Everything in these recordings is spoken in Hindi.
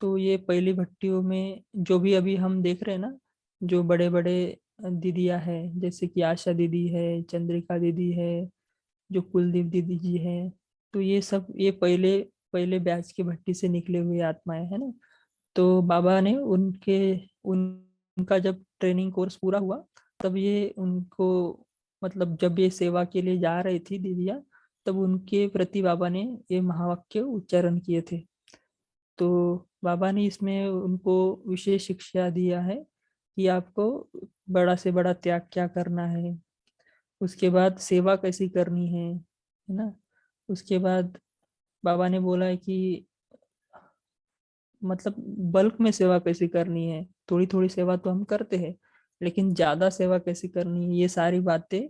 तो ये पहली भट्टियों में जो भी अभी हम देख रहे हैं ना, जो बड़े बड़े दीदियाँ हैं, जैसे कि आशा दीदी है, चंद्रिका दीदी है, जो कुलदीप दीदी जी हैं, तो ये सब ये पहले पहले बैच की भट्टी से निकले हुए आत्माएं है ना। तो बाबा ने उनका जब ट्रेनिंग कोर्स पूरा हुआ, तब ये उनको, मतलब जब ये सेवा के लिए जा रही थी दीदियाँ, तब उनके प्रति बाबा ने ये महावाक्य उच्चारण किए थे। तो बाबा ने इसमें उनको विशेष शिक्षा दिया है कि आपको बड़ा से बड़ा त्याग क्या करना है, उसके बाद सेवा कैसी करनी है ना। उसके बाद बाबा ने बोला है कि मतलब बल्क में सेवा कैसे करनी है, थोड़ी थोड़ी सेवा तो हम करते हैं, लेकिन ज्यादा सेवा कैसे करनी है, ये सारी बातें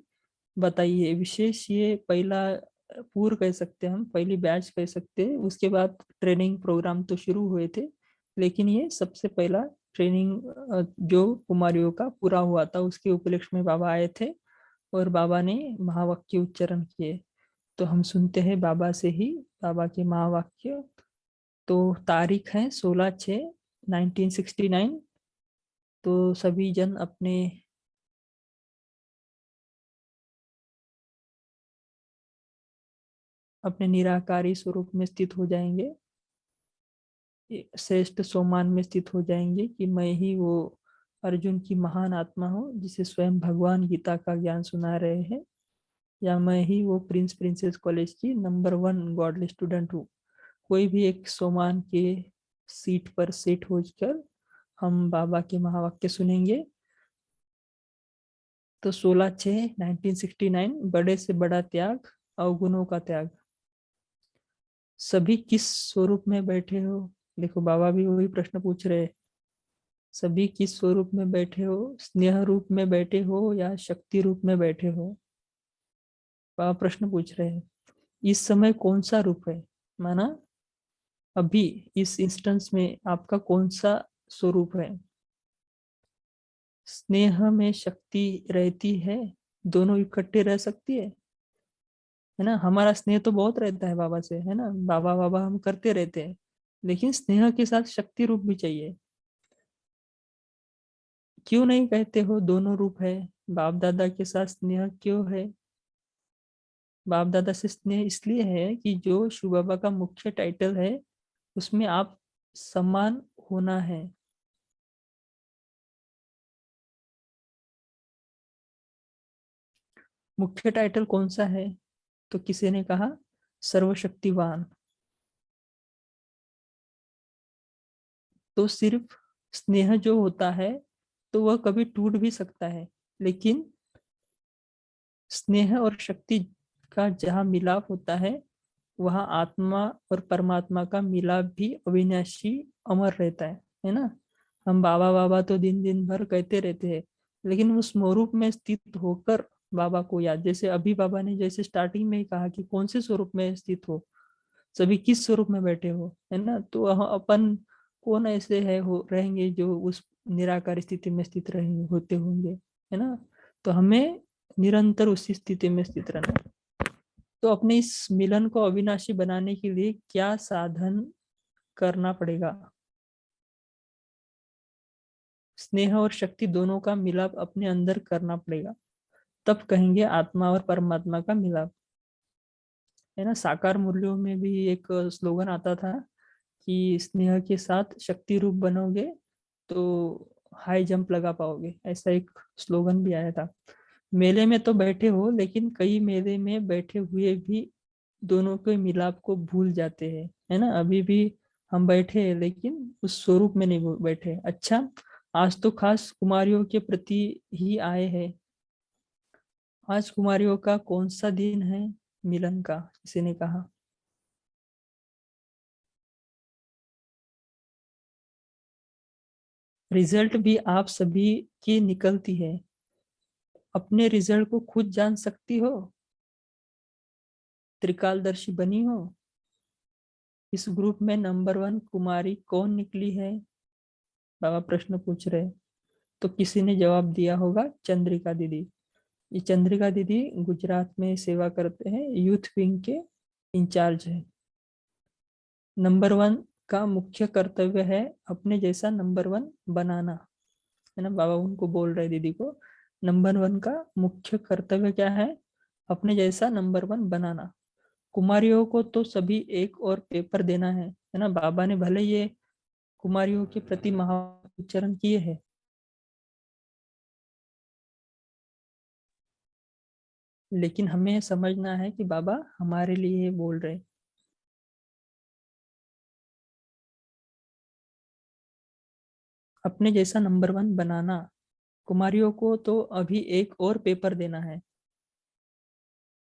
बताइए। विशेष ये पहला पूर्व कह सकते हैं, हम पहली बैच कह सकते हैं। उसके बाद ट्रेनिंग प्रोग्राम तो शुरू हुए थे, लेकिन ये सबसे पहला ट्रेनिंग जो कुमारियों का पूरा हुआ था, उसके उपलक्ष्य में बाबा आए थे और बाबा ने महावाक्य उच्चारण किए। तो हम सुनते हैं बाबा से ही बाबा के महावाक्य। तो तारीख है 16/6/1969। तो सभी जन अपने अपने निराकारी स्वरूप में स्थित हो जाएंगे, श्रेष्ठ सोमान में स्थित हो जाएंगे कि मैं ही वो अर्जुन की महान आत्मा हूँ जिसे स्वयं भगवान गीता का ज्ञान सुना रहे हैं, या मैं ही वो प्रिंस प्रिंसेस कॉलेज की नंबर 1 गॉडली स्टूडेंट हूँ। कोई भी एक सोमान के सीट पर सेट होकर हम बाबा के महावाक्य सुनेंगे। तो 16/6/1969, बड़े से बड़ा त्याग, अवगुणों का त्याग। सभी किस स्वरूप में बैठे हो? देखो बाबा भी वही प्रश्न पूछ रहे हैं। सभी किस स्वरूप में बैठे हो? स्नेह रूप में बैठे हो या शक्ति रूप में बैठे हो? बाबा प्रश्न पूछ रहे हैं। इस समय कौन सा रूप है? माना अभी इस इंस्टेंस में आपका कौन सा स्वरूप है? स्नेह में शक्ति रहती है, दोनों इकट्ठे रह सकती है ना। हमारा स्नेह तो बहुत रहता है बाबा से, है ना, बाबा बाबा हम करते रहते हैं, लेकिन स्नेह के साथ शक्ति रूप भी चाहिए। क्यों नहीं कहते हो दोनों रूप है? बाप दादा के साथ स्नेह क्यों है? बाप दादा से स्नेह इसलिए है कि जो शिव बाबा का मुख्य टाइटल है, उसमें आप समान होना है। मुख्य टाइटल कौन सा है? तो किसी ने कहा सर्वशक्तिवान। तो सिर्फ स्नेह जो होता है, तो वह कभी टूट भी सकता है, लेकिन स्नेह और शक्ति का जहाँ मिलाप होता है, वहाँ आत्मा और परमात्मा का मिलाप भी अविनाशी अमर रहता है ना। हम बाबा बाबा तो दिन दिन भर कहते रहते हैं, लेकिन उस स्वरूप में स्थित होकर बाबा को याद, जैसे अभी बाबा ने जैसे स्टार्टिंग में ही कहा कि कौन से स्वरूप में स्थित हो, सभी किस स्वरूप में बैठे हो, है ना। तो अपन कौन ऐसे है हो रहेंगे जो उस निराकार स्थिति में स्थित रहे होते होंगे, है ना। तो हमें निरंतर उसी स्थिति में स्थित रहना है। तो अपने इस मिलन को अविनाशी बनाने के लिए क्या साधन करना पड़ेगा? स्नेह और शक्ति दोनों का मिलाप अपने अंदर करना पड़ेगा, तब कहेंगे आत्मा और परमात्मा का मिलाप, है ना। साकार मूल्यों में भी एक स्लोगन आता था कि स्नेह के साथ शक्ति रूप बनोगे तो हाई जंप लगा पाओगे, ऐसा एक स्लोगन भी आया था। मेले में तो बैठे हो, लेकिन कई मेले में बैठे हुए भी दोनों के मिलाप को भूल जाते हैं, है ना। अभी भी हम बैठे हैं, लेकिन उस स्वरूप में नहीं बैठे। अच्छा, आज तो खास कुमारियों के प्रति ही आए हैं। आज कुमारियों का कौन सा दिन है मिलन का? किसी ने कहा। रिजल्ट भी आप सभी की निकलती है। अपने रिजल्ट को खुद जान सकती हो? त्रिकालदर्शी बनी हो? इस ग्रुप में नंबर 1 कुमारी कौन निकली है? बाबा प्रश्न पूछ रहे। तो किसी ने जवाब दिया होगा चंद्रिका दीदी। ये चंद्रिका दीदी गुजरात में सेवा करते हैं, यूथ विंग के इंचार्ज है। नंबर 1 का मुख्य कर्तव्य है अपने जैसा नंबर 1 बनाना, है ना। बाबा उनको बोल रहे दीदी को, नंबर 1 का मुख्य कर्तव्य क्या है? अपने जैसा नंबर 1 बनाना। कुमारियों को तो सभी एक और पेपर देना है ना। बाबा ने भले ये कुमारियों के प्रति महा उच्चारण किए हैं, लेकिन हमें समझना है कि बाबा हमारे लिए बोल रहे। अपने जैसा नंबर 1 बनाना। कुमारियों को तो अभी एक और पेपर देना है,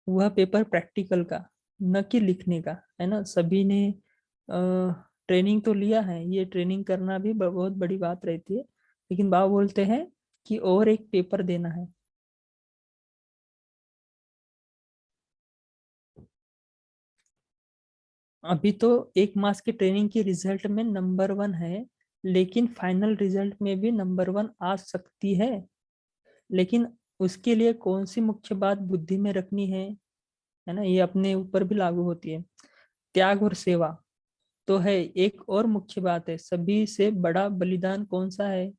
वह पेपर प्रैक्टिकल का, न कि लिखने का, है ना। सभी ने ट्रेनिंग तो लिया है, ये ट्रेनिंग करना भी बहुत बड़ी बात रहती है, लेकिन बाबा बोलते हैं कि और एक पेपर देना है। अभी तो एक मास की ट्रेनिंग की रिजल्ट में नंबर 1 है, लेकिन फाइनल रिजल्ट में भी नंबर 1 आ सकती है। लेकिन उसके लिए कौन सी मुख्य बात बुद्धि में रखनी है ना, ये अपने ऊपर भी लागू होती है। त्याग और सेवा तो है। एक और मुख्य बात है, सभी से बड़ा बलिदान कौन सा है?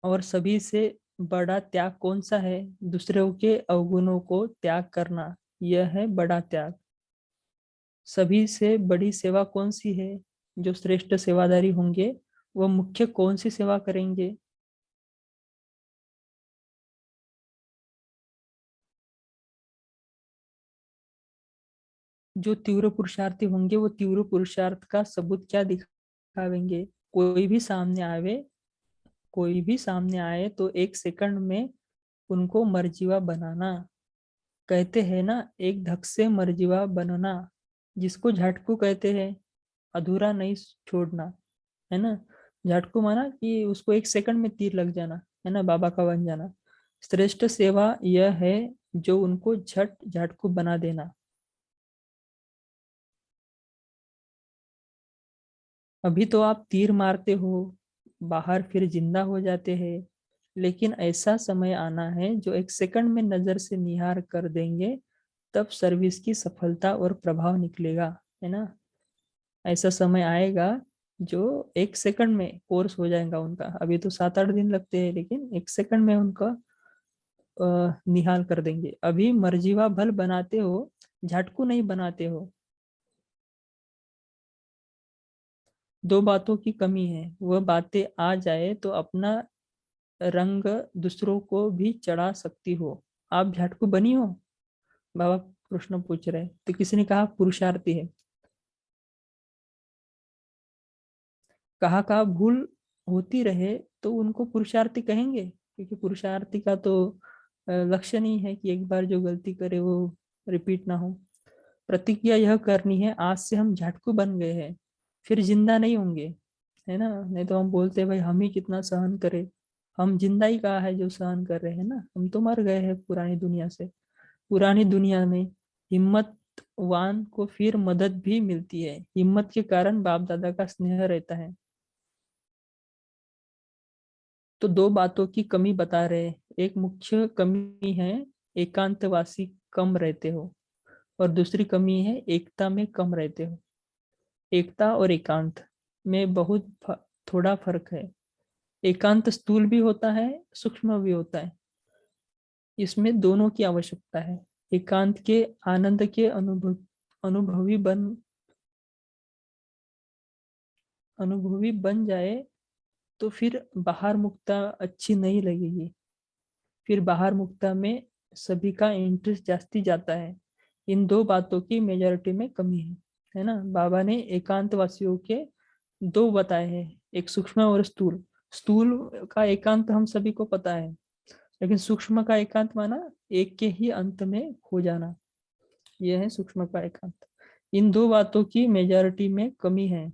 और सभी से बड़ा त्याग कौन सा है? दूसरों के अवगुणों को त्याग करना, यह है बड़ा त्याग। सभी से बड़ी सेवा कौन सी है? जो श्रेष्ठ सेवादारी होंगे वह मुख्य कौन सी सेवा करेंगे? जो तीव्र पुरुषार्थी होंगे वो तीव्र पुरुषार्थ का सबूत क्या दिखावेंगे? कोई भी सामने आवे, कोई भी सामने आए तो एक सेकंड में उनको मर्जीवा बनाना। कहते हैं ना, एक धक से मर्जीवा बनना, जिसको झटकू कहते हैं। अधूरा नहीं छोड़ना, है ना। झटकू माना कि उसको एक सेकंड में तीर लग जाना, है ना, बाबा का बन जाना। श्रेष्ठ सेवा यह है जो उनको झटकू बना देना। अभी तो आप तीर मारते हो, बाहर फिर जिंदा हो जाते हैं, लेकिन ऐसा समय आना है जो एक सेकंड में नजर से निहार कर देंगे, तब सर्विस की सफलता और प्रभाव निकलेगा, है ना। ऐसा समय आएगा जो एक सेकंड में कोर्स हो जाएगा उनका। अभी तो 7-8 दिन लगते हैं, लेकिन एक सेकंड में उनका निहाल कर देंगे। अभी मर्जीवा भल बनाते हो, झटकू नहीं बनाते हो। दो बातों की कमी है, वह बातें आ जाए तो अपना रंग दूसरों को भी चढ़ा सकती हो। आप झटकू बनी हो? बाबा प्रश्न पूछ रहे, तो किसी ने कहा पुरुषार्थी है। कहा भूल होती रहे तो उनको पुरुषार्थी कहेंगे, क्योंकि पुरुषार्थी का तो लक्ष्य नहीं है कि एक बार जो गलती करे वो रिपीट ना हो। प्रतिज्ञा यह करनी है, आज से हम झटकू बन गए हैं, फिर जिंदा नहीं होंगे, है ना। नहीं तो हम बोलते हैं भाई हम ही कितना सहन करे, हम जिंदा ही कहाँ है जो सहन कर रहे हैं ना, हम तो मर गए हैं पुरानी दुनिया से। पुरानी दुनिया में हिम्मतवान को फिर मदद भी मिलती है, हिम्मत के कारण बाप दादा का स्नेह रहता है। तो दो बातों की कमी बता रहे हैं। एक मुख्य कमी है, एकांतवासी कम रहते हो, और दूसरी कमी है एकता में कम रहते हो। एकता और एकांत में बहुत थोड़ा फर्क है। एकांत स्थूल भी होता है, सूक्ष्म भी होता है, इसमें दोनों की आवश्यकता है। एकांत के आनंद के अनुभवी बन जाए तो फिर बाहर मुक्ता अच्छी नहीं लगेगी। फिर बाहर मुक्ता में सभी का इंटरेस्ट जास्ती जाता है। इन दो बातों की मेजोरिटी में कमी है ना। बाबा ने एकांत वासियों के दो बताए हैं, एक सूक्ष्म और स्थूल। स्थूल का एकांत हम सभी को पता है, लेकिन सूक्ष्म का एकांत माना एक के ही अंत में खो जाना, यह है सूक्ष्म का एकांत। इन दो बातों की मेजॉरिटी में कमी है।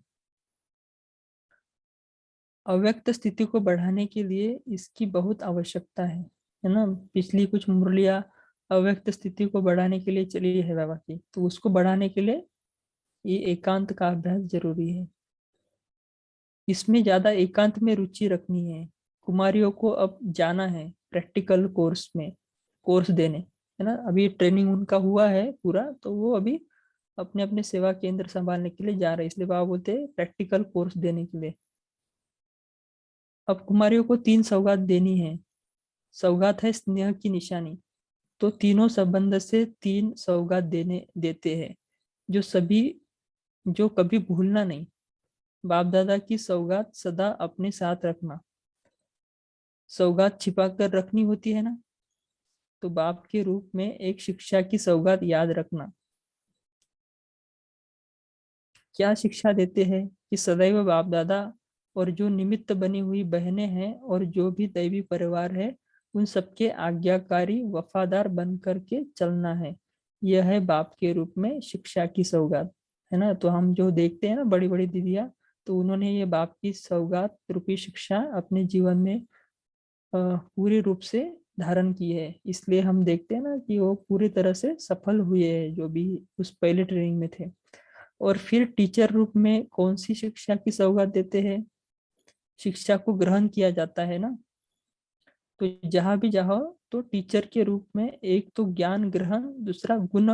अव्यक्त स्थिति को बढ़ाने के लिए इसकी बहुत आवश्यकता है ना। पिछली कुछ मुरलियाँ अव्यक्त स्थिति को बढ़ाने के लिए चली है बाबा की, तो उसको बढ़ाने के लिए ये एकांत का अभ्यास जरूरी है। इसमें ज्यादा एकांत में रुचि रखनी है। कुमारियों को अब जाना है प्रैक्टिकल कोर्स में, कोर्स देने, है ना। अभी ट्रेनिंग उनका हुआ है पूरा, तो वो अभी अपने अपने सेवा केंद्र संभालने के लिए जा रहे हैं, इसलिए बाबा बोलते हैं प्रैक्टिकल कोर्स देने के लिए। अब कुमारियों को 3 सौगात देनी है। सौगात है स्नेह की निशानी, तो तीनों संबंध से 3 सौगात देते हैं, जो सभी जो कभी भूलना नहीं। बाप दादा की सौगात सदा अपने साथ रखना। सौगात छिपा कर रखनी होती है ना, तो बाप के रूप में एक शिक्षा की सौगात याद रखना। क्या शिक्षा देते हैं कि सदैव बाप दादा और जो निमित्त बनी हुई बहनें हैं और जो भी दैवी परिवार है, उन सबके आज्ञाकारी वफादार बन करके चलना है। यह है बाप के रूप में शिक्षा की सौगात, है ना। तो हम जो देखते हैं ना बड़ी बड़ी दीदियाँ, तो उन्होंने ये बाप की सौगात रूपी शिक्षा अपने जीवन में पूरी रूप से धारण की है। इसलिए हम देखते हैं ना कि वो पूरी तरह से सफल हुए हैं जो भी उस पहले ट्रेनिंग में थे। और फिर टीचर रूप में कौन सी शिक्षा की सौगात देते हैं? शिक्षा को ग्रहण किया जाता है ना, तो जहां भी जाओ तो टीचर के रूप में एक तो ज्ञान ग्रहण, दूसरा गुण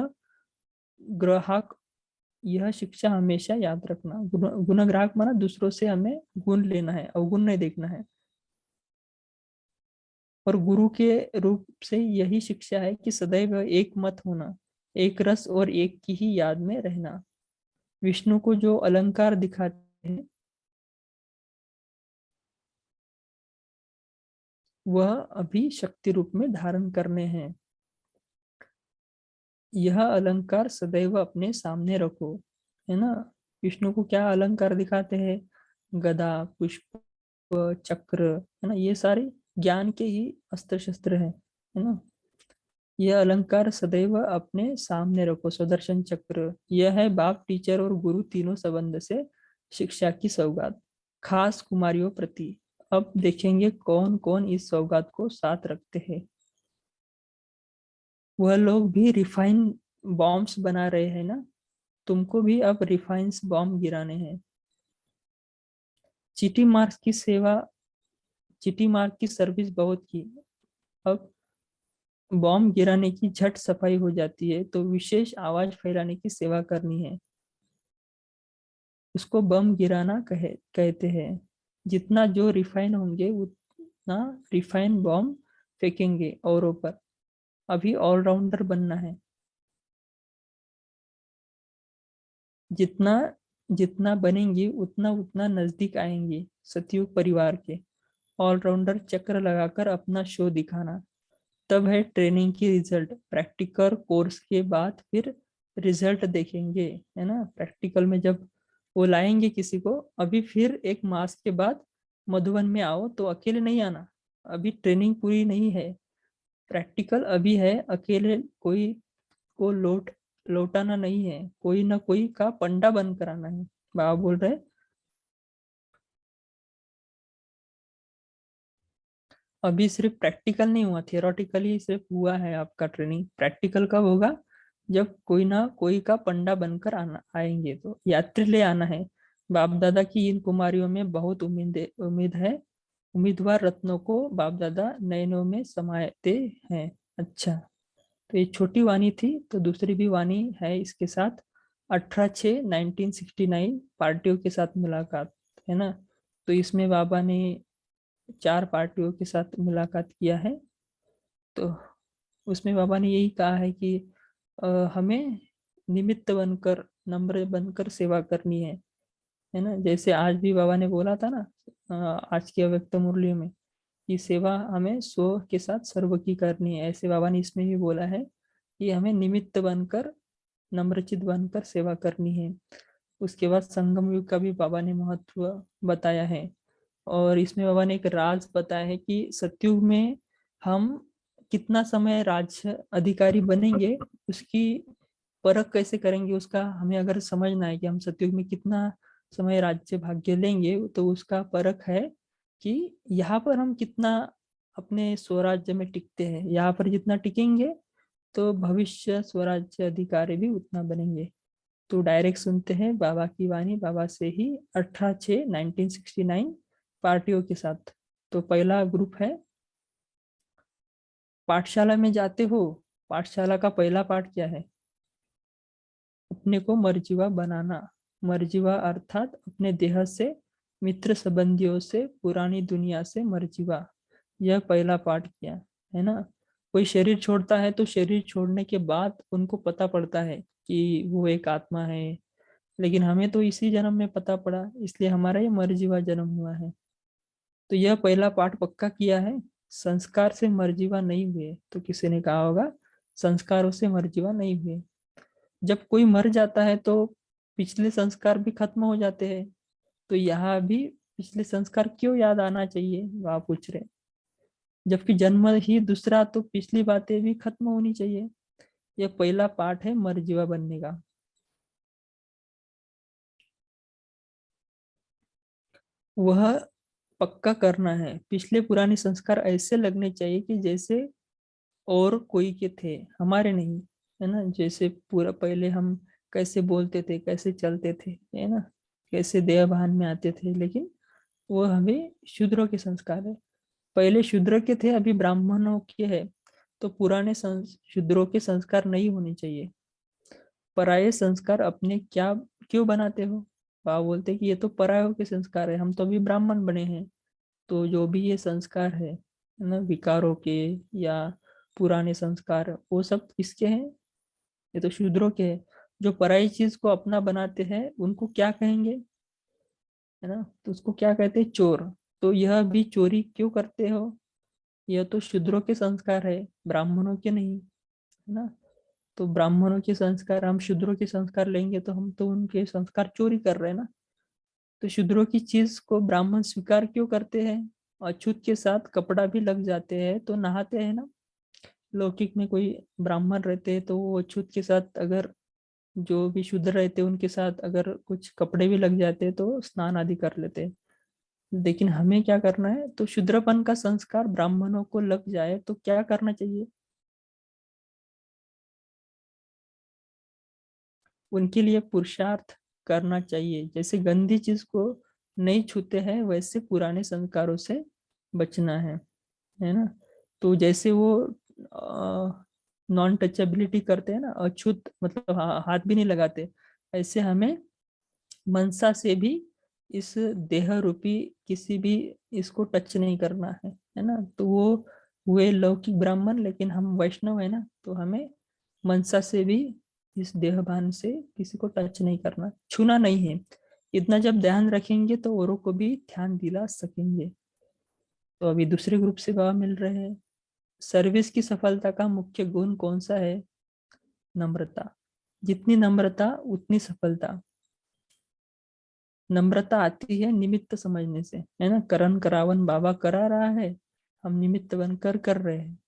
ग्राहक। यह शिक्षा हमेशा याद रखना। गुण ग्राहक माना दूसरों से हमें गुण लेना है, अवगुण नहीं देखना है। और गुरु के रूप से यही शिक्षा है कि सदैव एक मत होना, एक रस और एक की ही याद में रहना। विष्णु को जो अलंकार दिखाते हैं, वह अभी शक्ति रूप में धारण करने हैं। यह अलंकार सदैव अपने सामने रखो, है ना। विष्णु को क्या अलंकार दिखाते हैं? गदा, पुष्प, चक्र, है ना। ये सारे ज्ञान के ही अस्त्र शस्त्र है ना। यह अलंकार सदैव अपने सामने रखो, सुदर्शन चक्र। यह है बाप, टीचर और गुरु तीनों संबंध से शिक्षा की सौगात, खास कुमारियों प्रति। अब देखेंगे कौन कौन इस सौगात को साथ रखते हैं। वह लोग भी रिफाइन बॉम्ब्स बना रहे हैं ना, तुमको भी अब रिफाइंस बॉम्ब गिराने हैं। चीटी मार्क्स की सेवा, चीटी मार्क की सर्विस बहुत की। अब बॉम्ब गिराने की झट सफाई हो जाती है, तो विशेष आवाज फैलाने की सेवा करनी है। उसको बम गिराना कहते हैं। जितना जो रिफाइन होंगे उतना रिफाइन बॉम्ब फेंकेंगे औरों पर। अभी ऑलराउंडर बनना है। जितना जितना बनेंगे उतना उतना नजदीक आएंगे सतयुग परिवार के। ऑलराउंडर चक्र लगाकर अपना शो दिखाना। तब है ट्रेनिंग की रिजल्ट। प्रैक्टिकल कोर्स के बाद फिर रिजल्ट देखेंगे, है ना। प्रैक्टिकल में जब वो लाएंगे किसी को, अभी फिर 1 मास के बाद मधुबन में आओ, तो अकेले नहीं आना। अभी ट्रेनिंग पूरी नहीं है, प्रैक्टिकल अभी है। अकेले कोई को लौटाना नहीं है, कोई ना कोई का पंडा बन कराना है। बाबा बोल रहे अभी सिर्फ प्रैक्टिकल नहीं हुआ, थियोरटिकली सिर्फ हुआ है आपका ट्रेनिंग। प्रैक्टिकल कब होगा? जब कोई ना कोई का पंडा बनकर आना आएंगे, तो यात्री ले आना है। बाप दादा की इन कुमारियों में बहुत उम्मीद है। उम्मीदवार रत्नों को बाप दादा नयनों में समाते हैं। अच्छा, तो ये छोटी वाणी थी, तो दूसरी भी वाणी है इसके साथ। 18/6/1969 पार्टियों के साथ मुलाकात, है ना। तो इसमें बाबा ने 4 पार्टियों के साथ मुलाकात किया है। तो उसमें बाबा ने यही कहा है कि हमें निमित्त बनकर, नम्र बनकर सेवा करनी है ना। जैसे आज भी बाबा ने बोला था ना, आज की अव्यक्त मुरलियों में, कि सेवा हमें स्व के साथ सर्व की करनी है। ऐसे बाबा ने इसमें भी बोला है कि हमें निमित्त बनकर, नम्रचित बनकर सेवा करनी है। उसके बाद संगम युग का भी बाबा ने महत्व बताया है। और इसमें बाबा ने एक राज बताया है कि सतयुग में हम कितना समय राज्य अधिकारी बनेंगे, उसकी परख कैसे करेंगे। उसका हमें अगर समझना है कि हम सतयुग में कितना समय राज्य भाग्य लेंगे, तो उसका परख है कि यहाँ पर हम कितना अपने स्वराज्य में टिकते हैं। यहाँ पर जितना टिकेंगे, तो भविष्य स्वराज्य अधिकारी भी उतना बनेंगे। तो डायरेक्ट सुनते हैं बाबा की वाणी, बाबा से ही। 18/6/1969 पार्टियों के साथ। तो पहला ग्रुप है, पाठशाला में जाते हो। पाठशाला का पहला पाठ क्या है? अपने को मर्जीवा बनाना। मर्जीवा अर्थात अपने देह से, मित्र संबंधियों से, पुरानी दुनिया से मर्जीवा। यह पहला पाठ किया है ना। कोई शरीर छोड़ता है तो शरीर छोड़ने के बाद उनको पता पड़ता है कि वो एक आत्मा है, लेकिन हमें तो इसी जन्म में पता पड़ा, इसलिए हमारा ये मर्जीवा जन्म हुआ है। तो यह पहला पाठ पक्का किया है। संस्कार से मर्जीवा नहीं हुए, तो किसी ने कहा होगा संस्कारों से मर्जीवा नहीं हुए। जब कोई मर जाता है तो पिछले संस्कार भी खत्म हो जाते हैं, तो यहाँ भी पिछले संस्कार क्यों याद आना चाहिए, वो आप पूछ रहे हैं। जबकि जन्म ही दूसरा, तो पिछली बातें भी खत्म होनी चाहिए। यह पहला पाठ है मर्जीवा बनने का। वह पक्का करना है। पिछले पुराने संस्कार ऐसे लगने चाहिए कि जैसे और कोई के थे, हमारे नहीं, है ना। जैसे पूरा पहले हम कैसे बोलते थे, कैसे चलते थे, है ना, कैसे देह भान में आते थे, लेकिन वो हमें शूद्रों के संस्कार है। पहले शूद्र के थे, अभी ब्राह्मणों के है, तो पुराने शूद्रों के संस्कार नहीं होने चाहिए। पराये संस्कार अपने क्या क्यों बनाते हो। आप बोलते कि ये तो परायों के संस्कार है, हम तो अभी ब्राह्मण बने हैं। तो जो भी ये संस्कार है ना, विकारों के या पुराने संस्कार, वो सब किसके हैं, ये तो शूद्रों के हैं। जो पराई चीज को अपना बनाते हैं उनको क्या कहेंगे, है ना, तो उसको क्या कहते हैं, चोर। तो यह भी चोरी क्यों करते हो, यह तो शूद्रों के संस्कार है, ब्राह्मणों के नहीं, है ना। तो ब्राह्मणों के संस्कार, हम शूद्रों के संस्कार लेंगे तो हम तो उनके संस्कार चोरी कर रहे हैं ना। तो शूद्रों की चीज को ब्राह्मण स्वीकार क्यों करते हैं। अछूत के साथ कपड़ा भी लग जाते हैं तो नहाते हैं ना। लौकिक में कोई ब्राह्मण रहते हैं तो वो अछूत के साथ, अगर जो भी शूद्र रहते हैं उनके साथ अगर कुछ कपड़े भी लग जाते हैं तो स्नान आदि कर लेते हैं। लेकिन हमें क्या करना है, तो शूद्रपन का संस्कार ब्राह्मणों को लग जाए तो क्या करना चाहिए, उनके लिए पुरुषार्थ करना चाहिए। जैसे गंदी चीज को नहीं छूते हैं, वैसे पुराने संस्कारों से बचना है ना। तो जैसे वो नॉन टचेबिलिटी करते हैं ना, अछूत मतलब हाथ भी नहीं लगाते, ऐसे हमें मनसा से भी इस देह रूपी किसी भी इसको टच नहीं करना है ना। तो वो हुए लौकिक ब्राह्मण, लेकिन हम वैष्णव है ना, तो हमें मनसा से भी इस देहभान से किसी को टच नहीं करना, छूना नहीं है। इतना जब ध्यान रखेंगे तो औरों को भी ध्यान दिला सकेंगे। तो अभी दूसरे ग्रुप से बाबा मिल रहे हैं। सर्विस की सफलता का मुख्य गुण कौन सा है, नम्रता। जितनी नम्रता उतनी सफलता। नम्रता आती है निमित्त समझने से, है ना। करण करावन बाबा करा रहा है, हम निमित्त बनकर कर रहे हैं।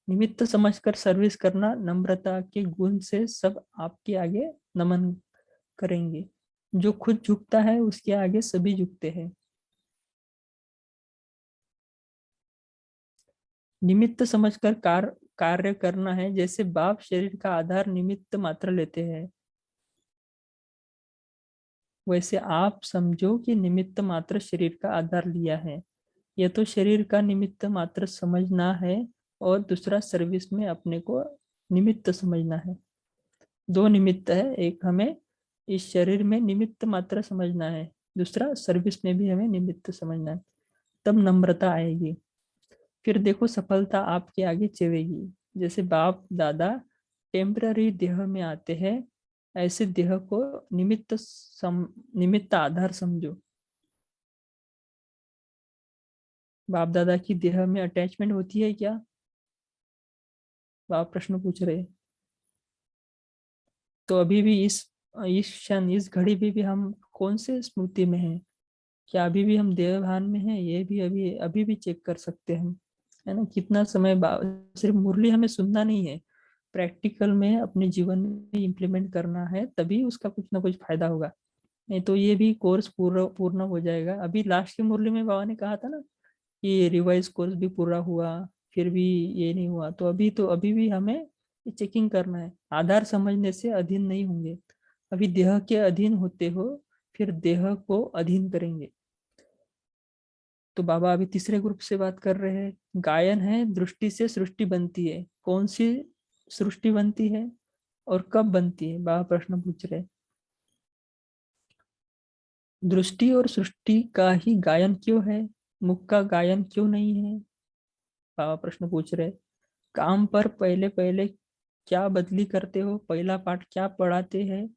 निमित्त समझकर सर्विस करना, नम्रता के गुण से सब आपके आगे नमन करेंगे। जो खुद झुकता है उसके आगे सभी झुकते हैं। निमित्त समझकर कार्य करना है। जैसे बाप शरीर का आधार निमित्त मात्र लेते हैं, वैसे आप समझो कि निमित्त मात्र शरीर का आधार लिया है। यह तो शरीर का निमित्त मात्र समझना है, और दूसरा सर्विस में अपने को निमित्त समझना है। दो निमित्त है, एक हमें इस शरीर में निमित्त मात्र समझना है, दूसरा सर्विस में भी हमें निमित्त समझना है। तब नम्रता आएगी। फिर देखो सफलता आपके आगे चलेगी। जैसे बाप दादा टेम्पररी देह में आते हैं, ऐसे देह को निमित्त आधार समझो। बाप दादा की देह में अटैचमेंट होती है क्या, आप प्रश्न पूछ रहे हैं। तो अभी भी इस क्षण, इस घड़ी भी हम कौन से स्मृति में हैं, क्या अभी भी हम देवभान में हैं, ये भी अभी अभी भी चेक कर सकते हैं हम, है ना। कितना समय सिर्फ मुरली हमें सुनना नहीं है, प्रैक्टिकल में अपने जीवन में इम्प्लीमेंट करना है, तभी उसका कुछ ना कुछ फायदा होगा। नहीं तो ये भी कोर्स पूरा पूर्ण हो जाएगा। अभी लास्ट की मुरली में बाबा ने कहा था ना कि रिवाइज कोर्स भी पूरा हुआ, फिर भी ये नहीं हुआ, तो अभी भी हमें ये चेकिंग करना है। आधार समझने से अधीन नहीं होंगे। अभी देह के अधीन होते हो, फिर देह को अधीन करेंगे। तो बाबा अभी तीसरे ग्रुप से बात कर रहे हैं। गायन है, दृष्टि से सृष्टि बनती है। कौन सी सृष्टि बनती है, और कब बनती है? बाबा प्रश्न पूछ रहे। दृष्टि और सृष्टि का ही गायन क्यों है, मुख का गायन क्यों नहीं है? बाबा प्रश्न पूछ रहे। काम पर पहले पहले क्या बदली करते हो, पहला पाठ क्या पढ़ाते हैं?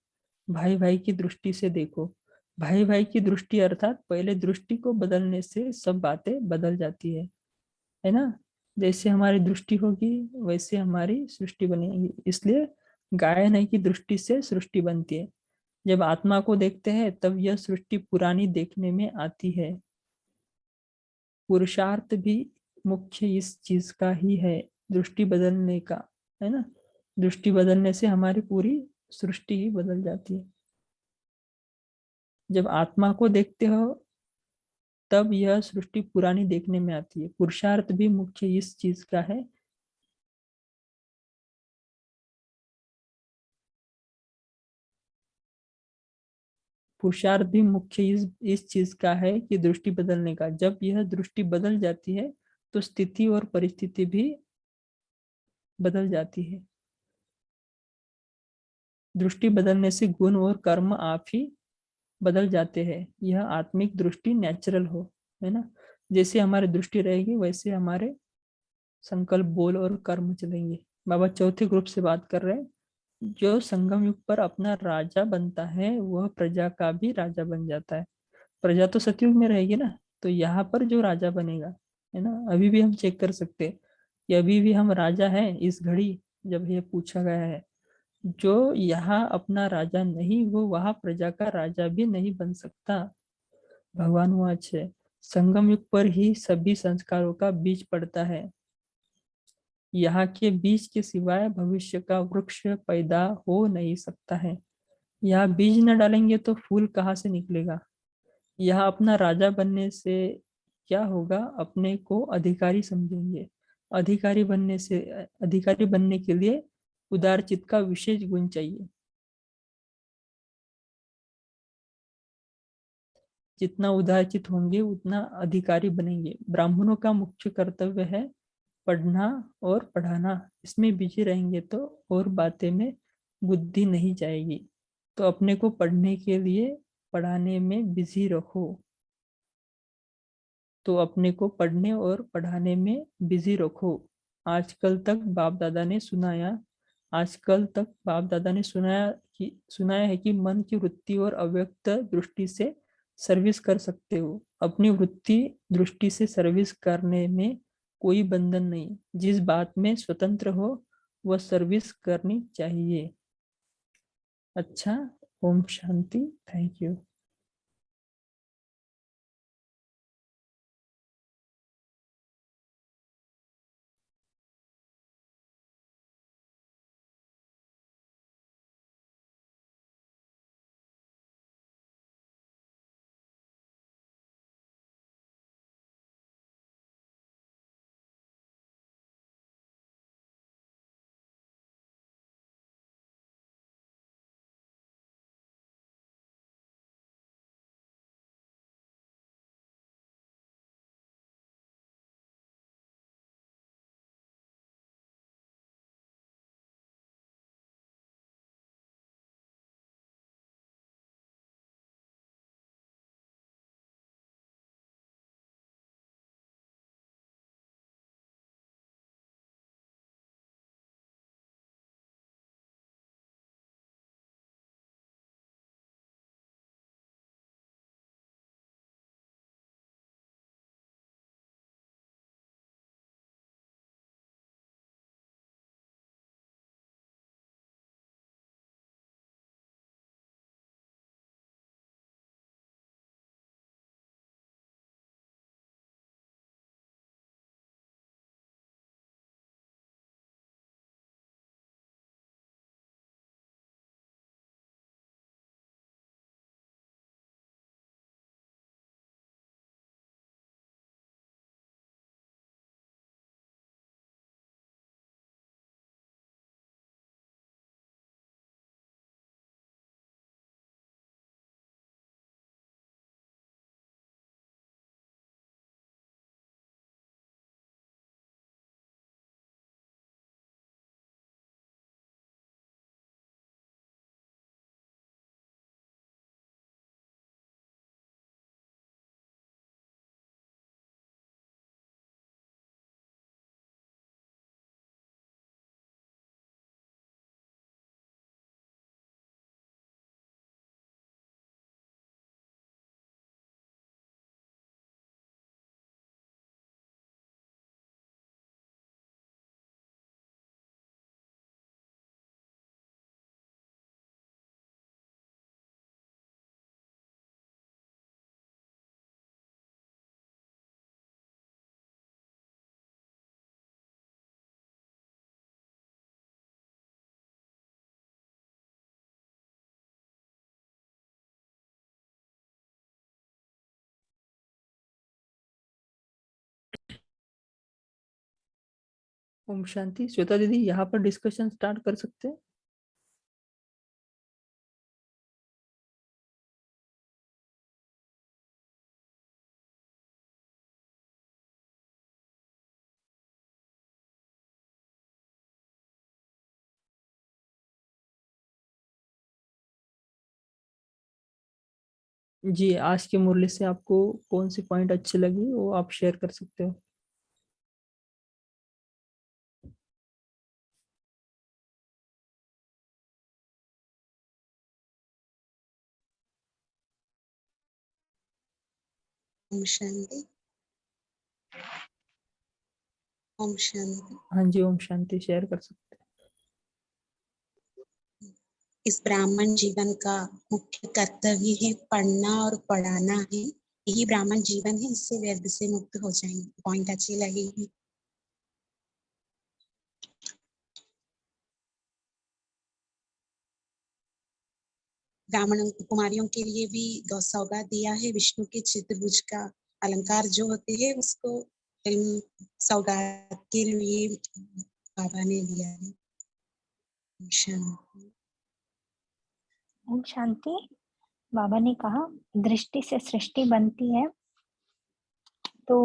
भाई भाई की दृष्टि से देखो। भाई भाई की दृष्टि अर्थात पहले दृष्टि को बदलने से सब बातें बदल जाती है ना। जैसे हमारी दृष्टि होगी वैसे हमारी सृष्टि बनेगी, इसलिए गायन है कि दृष्टि से सृष्टि बनती है। जब आत्मा को देखते हैं तब यह सृष्टि पुरानी देखने में आती है। पुरुषार्थ भी मुख्य इस चीज का ही है, दृष्टि बदलने का, है ना। दृष्टि बदलने से हमारी पूरी सृष्टि ही बदल जाती है। जब आत्मा को देखते हो तब यह सृष्टि पुरानी देखने में आती है। पुरुषार्थ भी मुख्य इस चीज का है। पुरुषार्थ भी मुख्य इस चीज का है कि दृष्टि बदलने का। जब यह दृष्टि बदल जाती है तो स्थिति और परिस्थिति भी बदल जाती है। दृष्टि बदलने से गुण और कर्म आप ही बदल जाते हैं। यह आत्मिक दृष्टि नेचुरल हो, है ना। जैसे हमारी दृष्टि रहेगी वैसे हमारे संकल्प, बोल और कर्म चलेंगे। बाबा चौथे ग्रुप से बात कर रहे हैं। जो संगम युग पर अपना राजा बनता है वह प्रजा का भी राजा बन जाता है। प्रजा तो सतयुग में रहेगी ना, तो यहाँ पर जो राजा बनेगा, है ना, अभी भी हम चेक कर सकते हैं कि अभी भी हम राजा हैं इस घड़ी। जब ये पूछा गया है, जो यहाँ अपना राजा नहीं वो वहां प्रजा का राजा भी नहीं बन सकता। भगवान वाच है। संगम युग पर ही सभी संस्कारों का बीज पड़ता है। यहाँ के बीज के सिवाय भविष्य का वृक्ष पैदा हो नहीं सकता है। यहाँ बीज न डालेंगे तो फूल कहाँ से निकलेगा। यहाँ अपना राजा बनने से क्या होगा, अपने को अधिकारी समझेंगे। अधिकारी बनने के लिए उदार चित्त का विशेष गुण चाहिए। जितना उदारचित होंगे उतना अधिकारी बनेंगे। ब्राह्मणों का मुख्य कर्तव्य है पढ़ना और पढ़ाना। इसमें बिजी रहेंगे तो और बातें में बुद्धि नहीं जाएगी। तो अपने को पढ़ने के लिए पढ़ाने में बिजी रखो। तो अपने को पढ़ने और पढ़ाने में बिजी रखो। आजकल तक बाप दादा ने सुनाया आजकल तक बाप दादा ने सुनाया है कि मन की वृत्ति और अव्यक्त दृष्टि से सर्विस कर सकते हो। अपनी वृत्ति दृष्टि से सर्विस करने में कोई बंधन नहीं। जिस बात में स्वतंत्र हो वह सर्विस करनी चाहिए। अच्छा। ओम शांति। Thank you. ओम शांति। श्वेता दीदी, यहाँ पर डिस्कशन स्टार्ट कर सकते हैं? जी, आज के मुरली से आपको कौन सी पॉइंट अच्छी लगी वो आप शेयर कर सकते हो। ओम शांति। ओम शांति। हाँ जी, ओम शांति शेयर कर सकते इस ब्राह्मण जीवन का मुख्य कर्तव्य है पढ़ना और पढ़ाना है। यही ब्राह्मण जीवन है, इससे व्यर्थ से मुक्त हो जाएंगे। पॉइंट अच्छी लगेगी। ब्राह्मण कुमारियों के लिए भी सौगात दिया है। विष्णु के चतुर्भुज का अलंकार जो होते हैं उसको सौगात के लिए बाबा ने दिया है। शांति। ओम शांति। बाबा ने कहा दृष्टि से सृष्टि बनती है, तो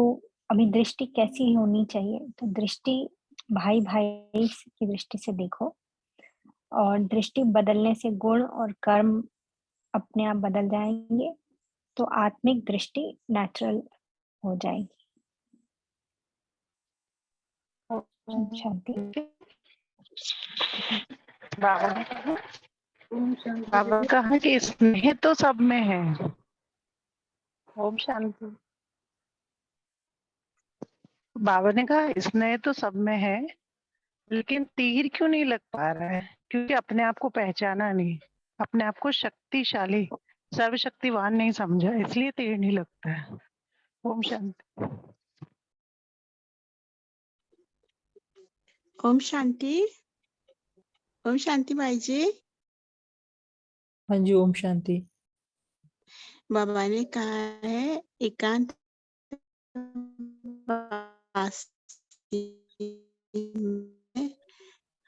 अभी दृष्टि कैसी होनी चाहिए? तो दृष्टि भाई भाई की दृष्टि से देखो, और दृष्टि बदलने से गुण और कर्म अपने आप बदल जाएंगे, तो आत्मिक दृष्टि नेचुरल हो जाएगी। ओम शांति। बाबा ने कहा कि स्नेह तो सब में है। ओम शांति। बाबा ने कहा स्नेह तो सब में है, लेकिन तीर क्यों नहीं लग पा रहा है? क्योंकि अपने आप को पहचाना नहीं, अपने आप को शक्तिशाली सर्वशक्तिवान नहीं समझा, इसलिए तीर नहीं लगता है। ओम शांति। ओम शांति। ओम शांति भाई जी। हैं। हाँ जी, ओम शांति। बाबा ने कहा है एकांत में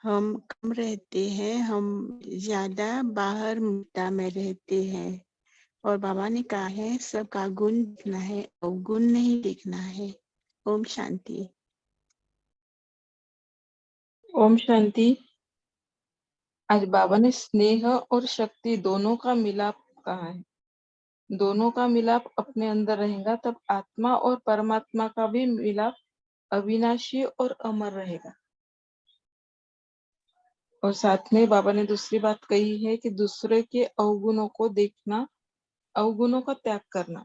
हम कम रहते हैं, हम ज्यादा बाहर मुद्दा में रहते हैं। और बाबा ने कहा है सबका गुण देखना है और गुण नहीं देखना है। ओम शांति। ओम शांति। आज बाबा ने स्नेह और शक्ति दोनों का मिलाप कहा है। दोनों का मिलाप अपने अंदर रहेगा तब आत्मा और परमात्मा का भी मिलाप अविनाशी और अमर रहेगा। और साथ में बाबा ने दूसरी बात कही है कि दूसरे के अवगुणों को देखना, अवगुणों का त्याग करना।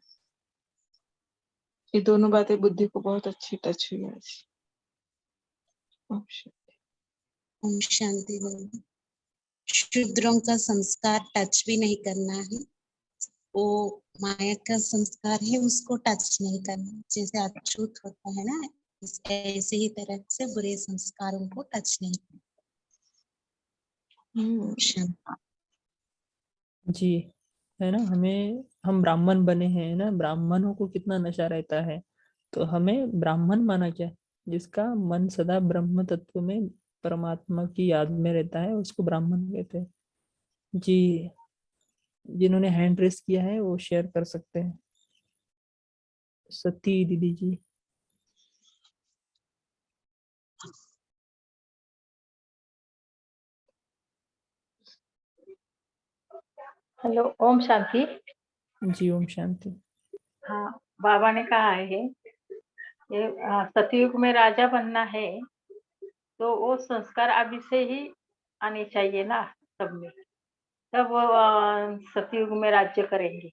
ये दोनों बातें बुद्धि को बहुत अच्छी टच हुई आज। ओम शांति। ओम शांति। शूद्रों का संस्कार टच भी नहीं करना है। वो माया का संस्कार है, उसको टच नहीं करना। जैसे अछूत होता है ना, ऐसे ही तरह से बुरे संस्कारों को टच नहीं करना। जी, है ना। हम ब्राह्मण बने हैं ना, ब्राह्मणों को कितना नशा रहता है, तो हमें ब्राह्मण माना क्या? जिसका मन सदा ब्रह्म तत्व में परमात्मा की याद में रहता है, उसको ब्राह्मण कहते हैं। जी, जिन्होंने हैंड रेस किया है वो शेयर कर सकते हैं। सती दीदी जी। हेलो, ओम शांति। जी, ओम शांति। हाँ, बाबा ने कहा है ये सतयुग में राजा बनना है, तो वो संस्कार अभी से ही आने चाहिए ना सब में, तब वो सतयुग में राज्य करेंगे।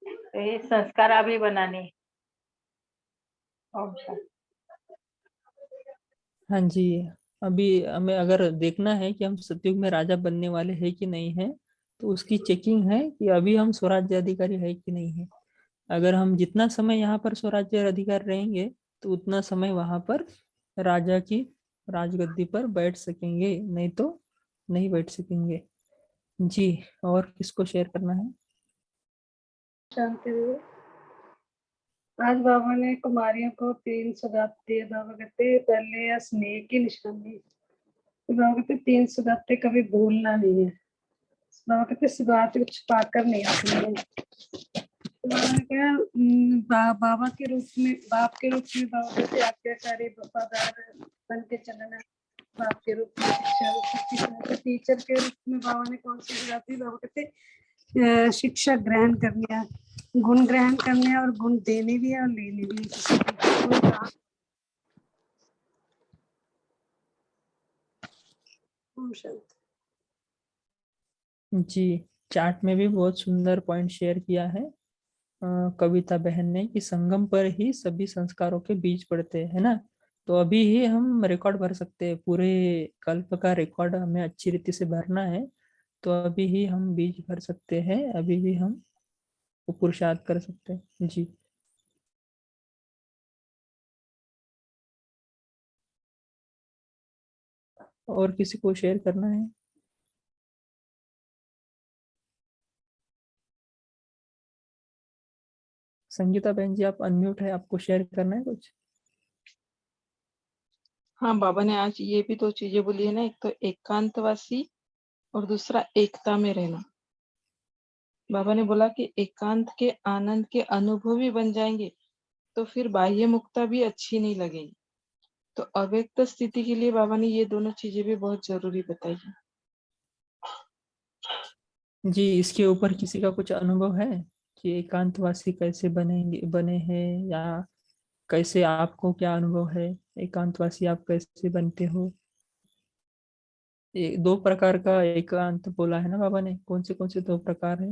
तो ये संस्कार अभी बनाने। ओम शांति। हाँ जी, अभी हमें अगर देखना है कि हम सतयुग में राजा बनने वाले हैं कि नहीं है, तो उसकी चेकिंग है कि अभी हम स्वराज्य अधिकारी है कि नहीं है। अगर हम जितना समय यहाँ पर स्वराज्य अधिकारी रहेंगे, तो उतना समय वहां पर राजा की राजगद्दी पर बैठ सकेंगे, नहीं तो नहीं बैठ सकेंगे। जी, और किसको शेयर करना है? शांति। आज बाबा ने कुमारियों को 3 सौगात दिए। बाबा कहते पहले या स्नेह की निशानी, बाबा कहते 3 सौगातें कभी भूलना नहीं है। बाबा कहते सौगात कुछ पाकर नहीं आती है। बाबा ने कहा बाबा के रूप में, बाप के रूप में बाबा कहते आज्ञाकारी वफादार बन के चलना। बाप के रूप में शिक्षा, टीचर के रूप में बाबा ने कौन सी सौगात दी? बाबा कहते शिक्षा ग्रहण करनी है, गुण ग्रहण करने हैं और गुण देने भी है और लेने भी है। ओम शांति। जी, चार्ट में भी बहुत सुंदर पॉइंट शेयर किया है कविता बहन ने कि संगम पर ही सभी संस्कारों के बीज पड़ते हैं, है ना। तो अभी ही हम रिकॉर्ड भर सकते हैं, पूरे कल्प का रिकॉर्ड हमें अच्छी रीति से भरना है। तो अभी ही हम बीज भर सकते हैं, अभी ही हम वो पुरुषार्थ कर सकते हैं। जी, और किसी को शेयर करना है? संगीता बहन जी, आप अनम्यूट है, आपको शेयर करना है कुछ? हाँ, बाबा ने आज ये भी 2 चीजें बोली है ना, एक तो एकांतवासी और दूसरा एकता में रहना। बाबा ने बोला कि एकांत के आनंद के अनुभवी बन जाएंगे तो फिर बाह्य मुक्ता भी अच्छी नहीं लगेगी। तो अव्यक्त स्थिति के लिए बाबा ने ये दोनों चीजें भी बहुत जरूरी बताई है। जी, इसके ऊपर किसी का कुछ अनुभव है कि एकांतवासी कैसे बने हैं, या कैसे आपको क्या अनुभव है, एकांतवासी आप कैसे बनते हो? 2 प्रकार का एकांत बोला है ना बाबा ने, कौन से 2 प्रकार है?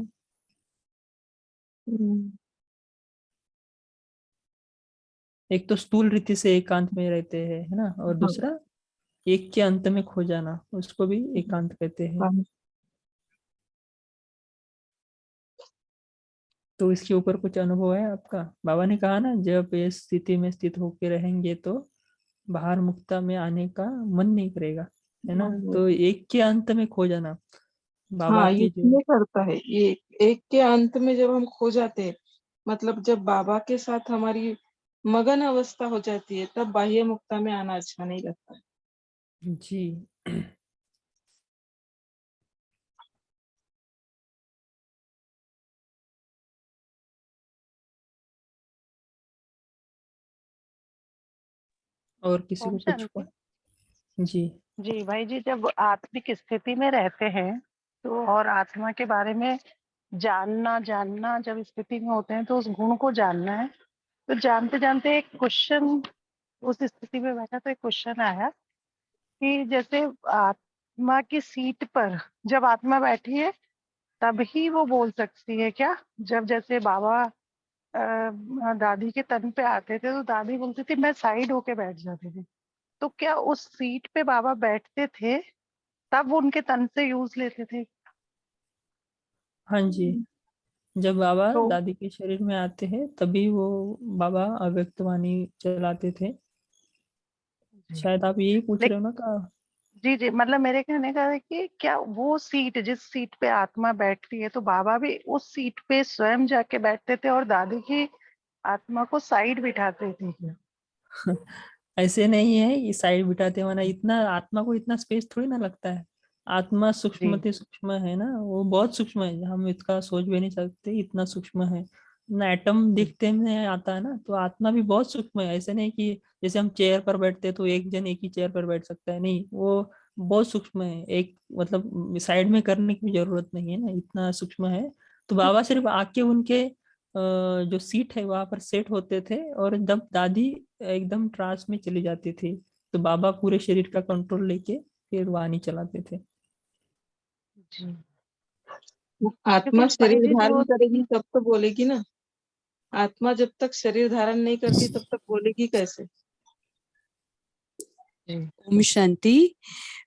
एक तो स्थूल रीति से एकांत में रहते हैं, है ना, और हाँ, दूसरा एक के अंत में खो जाना, उसको भी एकांत कहते हैं। हाँ। तो इसके ऊपर कुछ अनुभव है आपका? बाबा ने कहा ना, जब इस स्थिति में स्थित होके रहेंगे तो बाहर मुक्ता में आने का मन नहीं करेगा, है ना। तो एक के अंत में खो जाना, बाबा हाँ, ये की जो इसलिए करता है, ये एक के अंत में जब हम खो जाते हैं, मतलब जब बाबा के साथ हमारी मगन अवस्था हो जाती है, तब बाह्य मुक्ता में आना अच्छा नहीं लगता है। जी, और किसी ओम को कुछ शांति। जी, जी भाई जी, जब आत्मिक स्थिति में रहते हैं तो और आत्मा के बारे में जानना जब स्थिति में होते हैं तो उस गुण को जानना है। तो जानते जानते एक क्वेश्चन, उस स्थिति में बैठा तो एक क्वेश्चन आया कि जैसे आत्मा की सीट पर जब आत्मा बैठी है तभी वो बोल सकती है क्या? जब जैसे बाबा दादी के तन पे आते थे तो दादी बोलती थी, मैं साइड होके बैठ जाती थी। तो क्या उस सीट पे बाबा बैठते थे तब वो उनके तन से यूज लेते थे? हाँ जी, जब बाबा तो दादी के शरीर में आते हैं तभी वो बाबा अव्यक्त वाणी चलाते थे। जी शायद आप यही पूछ रहे हो ना का? जी जी, मतलब मेरे कहने का है कि क्या वो सीट, जिस सीट पे आत्मा बैठती है, तो बाबा भी उस सीट पे स्वयं जाके बैठते थे और दादी की आत्मा को साइड बिठाते थे क्या? ऐसे नहीं है, ये साइड बिठाते माना इतना आत्मा को इतना स्पेस थोड़ी ना लगता है। आत्मा जी सूक्ष्मति सूक्ष्म है ना, वो बहुत सूक्ष्म है, हम इसका सोच भी नहीं सकते, इतना सूक्ष्म है ना। एटम जी दिखते में आता है ना, तो आत्मा भी बहुत सूक्ष्म है। ऐसे नहीं कि जैसे हम चेयर पर बैठते हैं तो एक जन एक ही चेयर पर बैठ सकता है, नहीं, वो बहुत सूक्ष्म है। एक मतलब साइड में करने की जरूरत नहीं है ना, इतना सूक्ष्म है। तो बाबा सिर्फ आके उनके जो सीट है वहां पर सेट होते थे, और जब दादी एकदम ट्रांस में चली जाती थी तो बाबा पूरे शरीर का कंट्रोल लेके फिर वाणी चलाते थे। जी, आत्मा क्योंकि भाई शरीर जी धारण जो करेगी तब तो बोलेगी ना। आत्मा जब तक शरीर धारण नहीं करती तब तक बोलेगी कैसे? जी ओम शांति।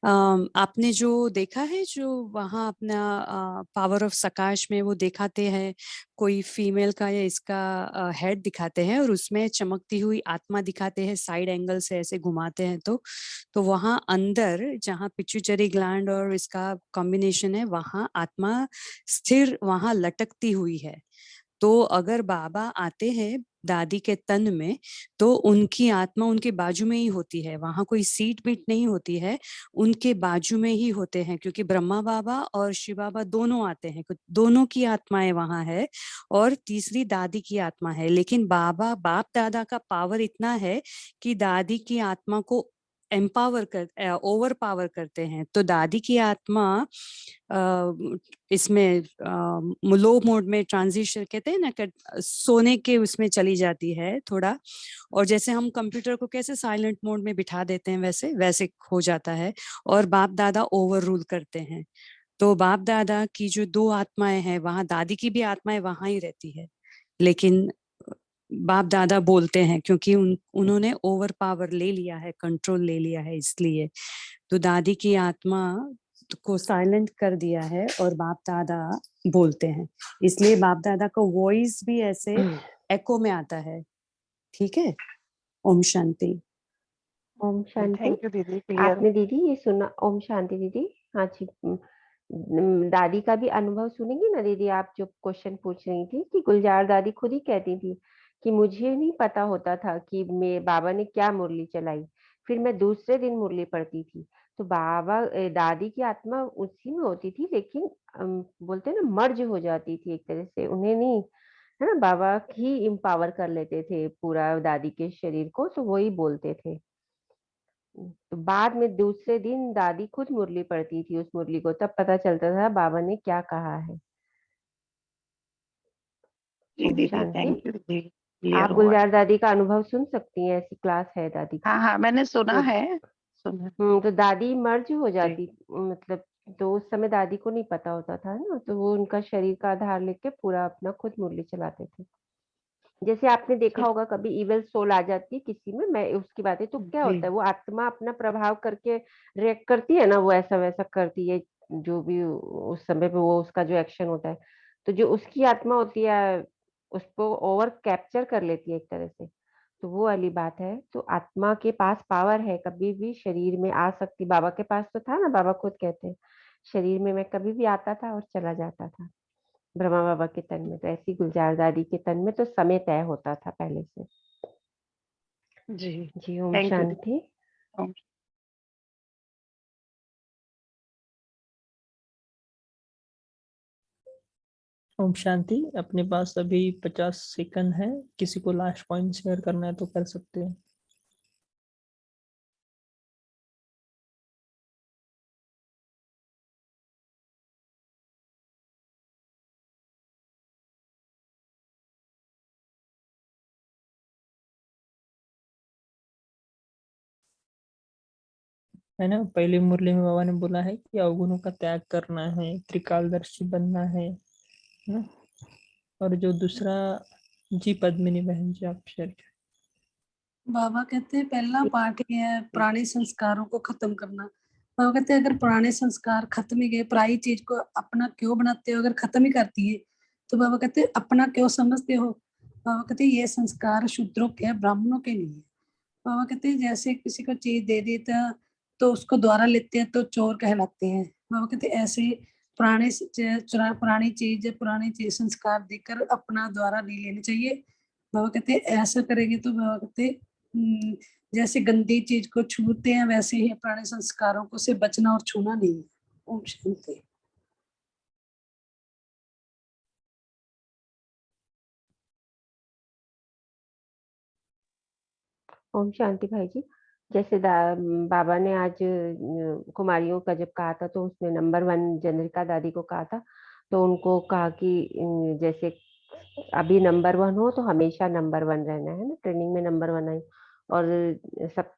आपने जो देखा है, जो वहाँ अपना पावर ऑफ सकाश में वो दिखाते हैं, कोई फीमेल का या इसका हेड दिखाते हैं और उसमें चमकती हुई आत्मा दिखाते हैं, साइड एंगल से ऐसे घुमाते हैं। तो वहाँ अंदर जहाँ पिट्यूटरी ग्लैंड और इसका कॉम्बिनेशन है, वहाँ आत्मा स्थिर वहाँ लटकती हुई है। तो अगर बाबा आते हैं दादी के तन में तो उनकी आत्मा उनके बाजू में ही होती है, वहां कोई सीट बीट नहीं होती है, उनके बाजू में ही होते हैं, क्योंकि ब्रह्मा बाबा और शिव बाबा दोनों आते हैं, दोनों की आत्माएं वहां है और तीसरी दादी की आत्मा है। लेकिन बाबा बाप दादा का पावर इतना है कि दादी की आत्मा को एम्पावर कर ओवर पावर करते हैं। तो दादी की आत्मा इसमें लो मोड में ट्रांजिशन कहते हैं ना, सोने के उसमें चली जाती है थोड़ा, और जैसे हम कंप्यूटर को कैसे साइलेंट मोड में बिठा देते हैं वैसे वैसे हो जाता है, और बाप दादा ओवर रूल करते हैं। तो बाप दादा की जो दो आत्माएं हैं वहां, दादी की भी आत्माएं वहां ही रहती है, लेकिन बाप दादा बोलते हैं क्योंकि उन्होंने ओवर पावर ले लिया है, कंट्रोल ले लिया है, इसलिए तो दादी की आत्मा को साइलेंट कर दिया है और बाप दादा बोलते हैं, इसलिए बाप दादा का वॉइस भी ऐसे एको में आता है। ठीक है, ओम शांति। ओम शांति। थैंक यू दीदी, क्लियर। आपने दीदी ये सुना? ओम शांति दीदी। हाँ जी। दादी का भी अनुभव सुनेंगे ना दीदी? आप जो क्वेश्चन पूछ रही थी कि गुलजार दादी खुद ही कहती थी कि मुझे नहीं पता होता था कि मैं बाबा ने क्या मुरली चलाई, फिर मैं दूसरे दिन मुरली पढ़ती थी। तो बाबा दादी की आत्मा उसी में होती थी, लेकिन बोलते हैं ना मर्ज हो जाती थी एक तरह से, उन्हें नहीं, है ना, बाबा ही इम्पावर कर लेते थे पूरा दादी के शरीर को, तो वही बोलते थे। तो बाद में दूसरे दिन दादी खुद मुरली पढ़ती थी उस मुरली को, तब पता चलता था बाबा ने क्या कहा है। जी ओम दीदी, शांति। थैंक यू दीदी, क्लियर आप हुआ। गुलजार दादी का अनुभव सुन सकती हैं, ऐसी क्लास है दादी की। हाँ हाँ, मैंने सुना तो है, सुना। तो दादी मर्ज हो जी जाती, मतलब तो उस समय दादी को नहीं पता होता था ना, तो वो उनका शरीर का आधार लेके पूरा अपना खुद मुरली चलाते थे। जैसे आपने देखा होगा कभी इवल सोल आ जाती है किसी में, मैं उसकी बात है, तो क्या होता जी है वो आत्मा अपना प्रभाव करके रिएक्ट करती है ना, वो ऐसा वैसा करती है, जो भी उस समय पे वो उसका जो एक्शन होता है, तो जो उसकी आत्मा होती है उसको ओवर कैप्चर कर लेती है एक तरह से। तो वो वाली बात है। तो आत्मा के पास पावर है, कभी भी शरीर में आ सकती। बाबा के पास तो था ना, बाबा खुद कहते हैं शरीर में मैं कभी भी आता था और चला जाता था। ब्रह्मा बाबा के तन में तो ऐसी, गुलजार दादी के तन में तो समय तय होता था पहले से। जी, जी ओम थैंक यू दीदी। शांति। ओम ओम शांति। अपने पास अभी 50 सेकंड है, किसी को लास्ट पॉइंट शेयर करना है तो कर सकते हैं। है ना, पहली मुरली में बाबा ने बोला है कि अवगुणों का त्याग करना है, त्रिकालदर्शी बनना है ना। और जो दूसरा, जी पद्मिनी बहन जी आप शेयर। बाबा कहते हैं पहला पार्ट ये है पुराने संस्कारों को खत्म करना। बाबा कहते हैं अगर पुराने संस्कार खत्म ही गए, पराई चीज को अपना क्यों बनाते हो, अगर खत्म ही करती है तो बाबा कहते हैं अपना क्यों समझते हो। बाबा कहते हैं ये संस्कार शूद्रों के हैं, ब्राह्मणों के नहीं है। बाबा कहते हैं जैसे किसी को चीज दे देता तो उसको द्वारा लेते हैं तो चोर कहलाते हैं। बाबा कहते हैं ऐसे पुरानी चीज संस्कार देकर अपना द्वारा नहीं लेनी चाहिए। बाबा कहते हैं ऐसा करेंगे तो बाबा कहते हैं जैसे गंदी चीज को छूते हैं वैसे ही पुराने संस्कारों को से बचना और छूना नहीं है। ओम शांति। ओम शांति भाई जी। जैसे बाबा ने आज कुमारियों का जब कहा था तो उसमें नंबर 1 चंद्रिका दादी को कहा था, तो उनको कहा कि जैसे अभी नंबर 1 हो तो हमेशा नंबर 1 रहना है ना, ट्रेनिंग में नंबर 1 आई, और सब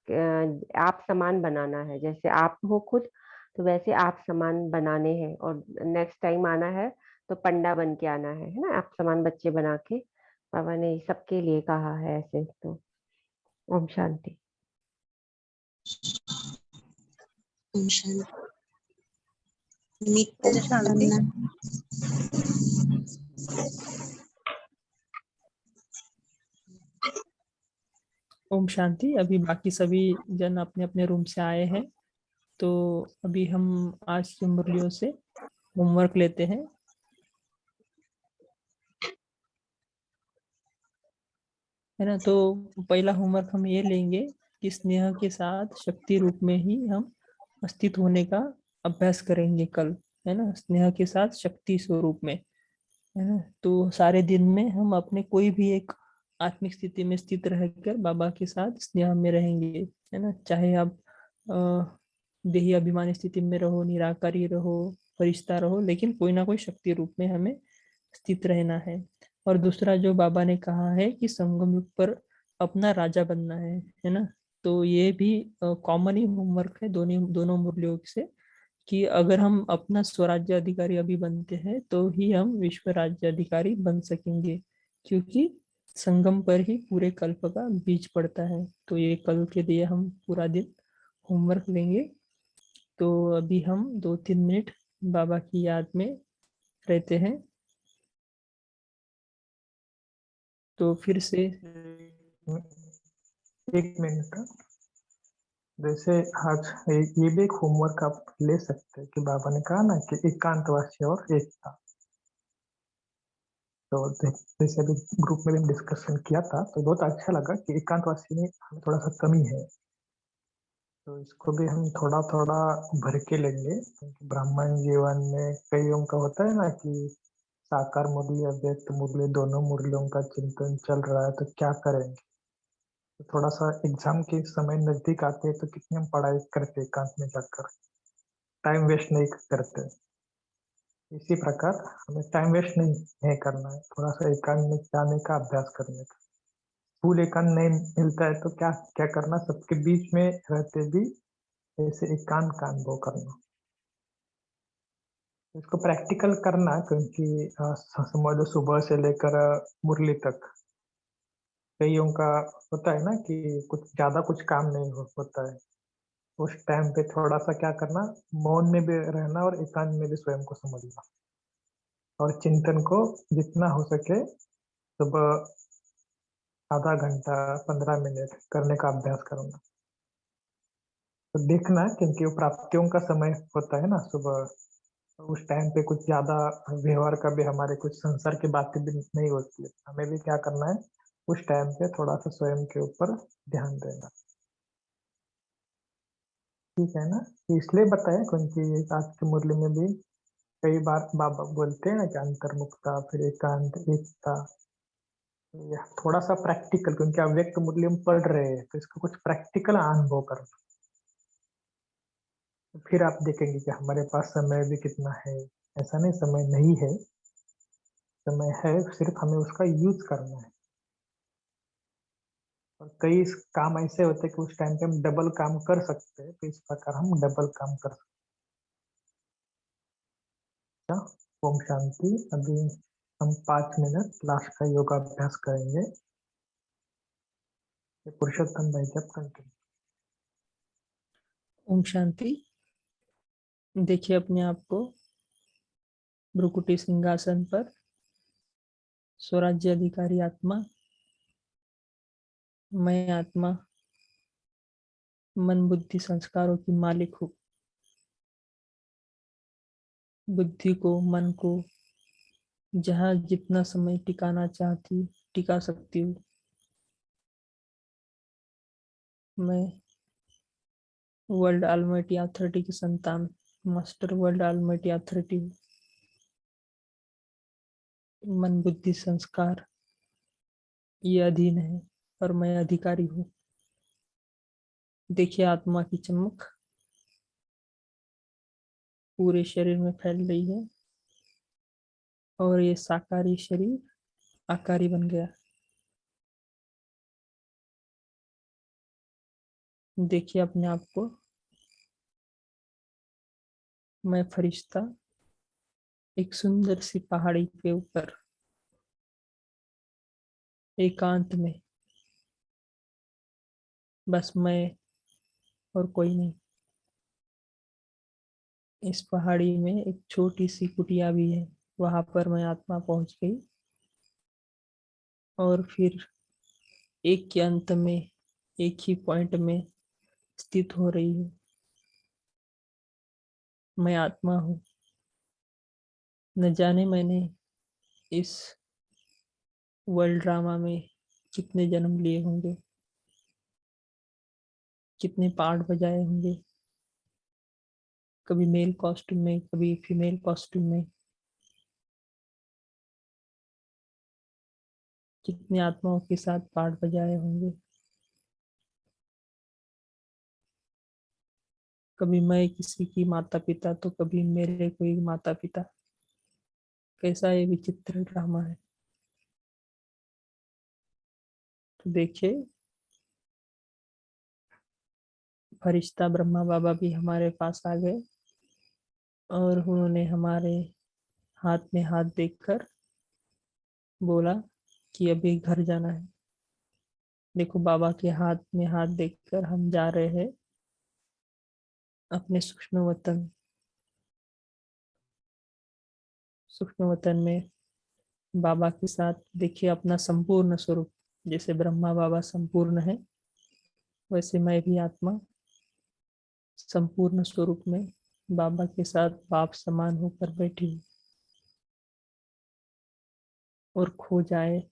आप समान बनाना है, जैसे आप हो खुद तो वैसे आप समान बनाने हैं, और नेक्स्ट टाइम आना है तो पंडा बन के आना है ना, आप समान बच्चे बना के। बाबा ने सबके लिए कहा है ऐसे। तो ओम शांति। ओम शांति। निमित्त ओम शांति। बनना। ओम शांति। अभी बाकी सभी जन अपने अपने रूम से आए हैं, तो अभी हम आज की मुरलियों से होमवर्क लेते हैं। है ना। तो पहला होमवर्क हम ये लेंगे कि स्नेह के साथ शक्ति रूप में ही हम अस्तित्व होने का अभ्यास करेंगे कल, है ना। स्नेह के साथ शक्ति स्वरूप में, है ना। तो सारे दिन में हम अपने कोई भी एक आत्मिक स्थिति में स्थित रहकर बाबा के साथ स्नेह में रहेंगे, है ना। चाहे आप देही अभिमानी स्थिति में रहो, निराकारी रहो, फरिश्ता रहो, लेकिन कोई ना कोई शक्ति रूप में हमें स्थित रहना है। और दूसरा जो बाबा ने कहा है कि संगम युग पर अपना राजा बनना है ना। तो ये भी कॉमन ही होमवर्क है दोनों मुरलियों से, कि अगर हम अपना स्वराज्य अधिकारी अभी बनते हैं तो ही हम विश्व राज्य अधिकारी बन सकेंगे, क्योंकि संगम पर ही पूरे कल्प का बीज पड़ता है। तो ये कल के लिए हम पूरा दिन होमवर्क लेंगे। तो अभी हम 2-3 मिनट बाबा की याद में रहते हैं। तो फिर से एक मिनट, जैसे आज ये भी एक होमवर्क आप ले सकते हैं कि बाबा ने कहा ना कि एकांतवासी और एकता। तो जैसे अभी ग्रुप में भी डिस्कशन किया था तो बहुत अच्छा लगा कि एकांतवासी में हमें थोड़ा सा कमी है, तो इसको भी हम थोड़ा थोड़ा भर के लेंगे। क्योंकि ब्राह्मण जीवन में कईयों का होता है ना कि साकार मुरली अव्यक्त मुरली दोनों मुरलियों का चिंतन चल रहा है, तो क्या करेंगे। तो थोड़ा सा एग्जाम के समय नजदीक आते हैं तो कितनी हम पढ़ाई करते हैं एकांत में जाकर, टाइम वेस्ट नहीं करते। इसी प्रकार हमें टाइम वेस्ट नहीं करना है, थोड़ा सा एकांत में जाने का अभ्यास करने का। फुल एकांत नहीं मिलता है तो क्या क्या करना, सबके बीच में रहते भी ऐसे एकांत का अनुभव करना, इसको प्रैक्टिकल करना। क्योंकि समझ लो सुबह से लेकर मुरली तक कईयों का होता है ना कि कुछ काम नहीं होता है। उस टाइम पे थोड़ा सा क्या करना, मौन में भी रहना और एकांत में भी स्वयं को समझना, और चिंतन को जितना हो सके सुबह आधा घंटा 15 मिनट करने का अभ्यास करना। तो देखना, क्योंकि वो प्राप्तियों का समय होता है ना सुबह, तो उस टाइम पे कुछ ज्यादा व्यवहार का भी हमारे कुछ संसार की बातें भी नहीं होती है। हमें भी क्या करना है, उस टाइम पे थोड़ा सा स्वयं के ऊपर ध्यान देना, ठीक है ना। इसलिए बताया क्योंकि आज की मुरली में भी कई बार बाबा बोलते हैं ना कि अंतर्मुखता, फिर एकांत, एकता। यह थोड़ा सा प्रैक्टिकल, क्योंकि अव्यक्त मुरली हम पढ़ रहे हैं तो इसका कुछ प्रैक्टिकल अनुभव करना। तो फिर आप देखेंगे कि हमारे पास समय भी कितना है। ऐसा नहीं समय नहीं है, समय है, सिर्फ हमें उसका यूज करना है। और कई काम ऐसे होते हैं कि उस टाइम पे हम डबल काम कर सकते हैं, तो इस प्रकार हम डबल काम कर सकते हैं। ओम शांति। अभी हम 5 मिनट लास्ट का योगा अभ्यास करेंगे। पुरुषोत्तम भाई जब कंटिन्यू। ओम शांति। देखिए अपने आप को भ्रुकुटी सिंहासन पर स्वराज्य अधिकारी आत्मा, मैं आत्मा मन बुद्धि संस्कारों की मालिक हूँ। बुद्धि को, मन को जहाँ जितना समय टिकाना चाहती टिका सकती हूँ। मैं वर्ल्ड ऑलमाइटी अथॉरिटी की संतान, मास्टर वर्ल्ड ऑलमाइटी अथॉरिटी हूँ। मन बुद्धि संस्कार ये अधीन है और मैं अधिकारी हूँ। देखिए आत्मा की चमक पूरे शरीर में फैल रही है और ये साकारी शरीर आकारी बन गया। देखिए अपने आप को, मैं फरिश्ता एक सुंदर सी पहाड़ी के ऊपर एकांत में, बस मैं और कोई नहीं। इस पहाड़ी में एक छोटी सी कुटिया भी है, वहां पर मैं आत्मा पहुंच गई और फिर एक के अंत में एक ही पॉइंट में स्थित हो रही हूँ। मैं आत्मा हूँ। न जाने मैंने इस वर्ल्ड ड्रामा में कितने जन्म लिए होंगे, कितने पार्ट बजाए होंगे, कभी मेल कॉस्ट्यूम में, कभी फीमेल कॉस्ट्यूम में, कितनी आत्माओं के साथ पार्ट बजाए होंगे। कभी मैं किसी की माता पिता तो कभी मेरे कोई माता पिता। कैसा ये विचित्र ड्रामा है। तो देखिए, फरिश्ता ब्रह्मा बाबा भी हमारे पास आ गए और उन्होंने हमारे हाथ में हाथ देखकर बोला कि अभी घर जाना है। देखो, बाबा के हाथ में हाथ देखकर हम जा रहे हैं अपने सूक्ष्म वतन। सूक्ष्म वतन में बाबा के साथ देखिए अपना संपूर्ण स्वरूप। जैसे ब्रह्मा बाबा संपूर्ण है, वैसे मैं भी आत्मा संपूर्ण स्वरूप में बाबा के साथ बाप समान होकर बैठी हूँ और खो जाए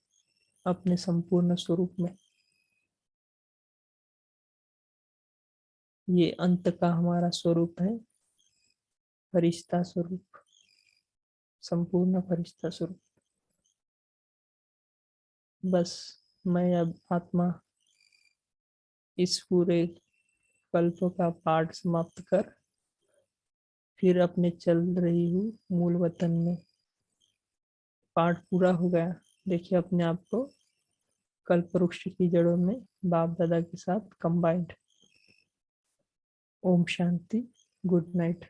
अपने संपूर्ण स्वरूप में। ये अंत का हमारा स्वरूप है, फरिश्ता स्वरूप, संपूर्ण फरिश्ता स्वरूप। बस मैं अब आत्मा इस पूरे कल्प का पाठ समाप्त कर फिर अपने चल रही हूँ मूल वतन में। पाठ पूरा हो गया। देखिए अपने आप को कल्प वृक्ष की जड़ों में बाप दादा के साथ combined. Om Shanti, good night.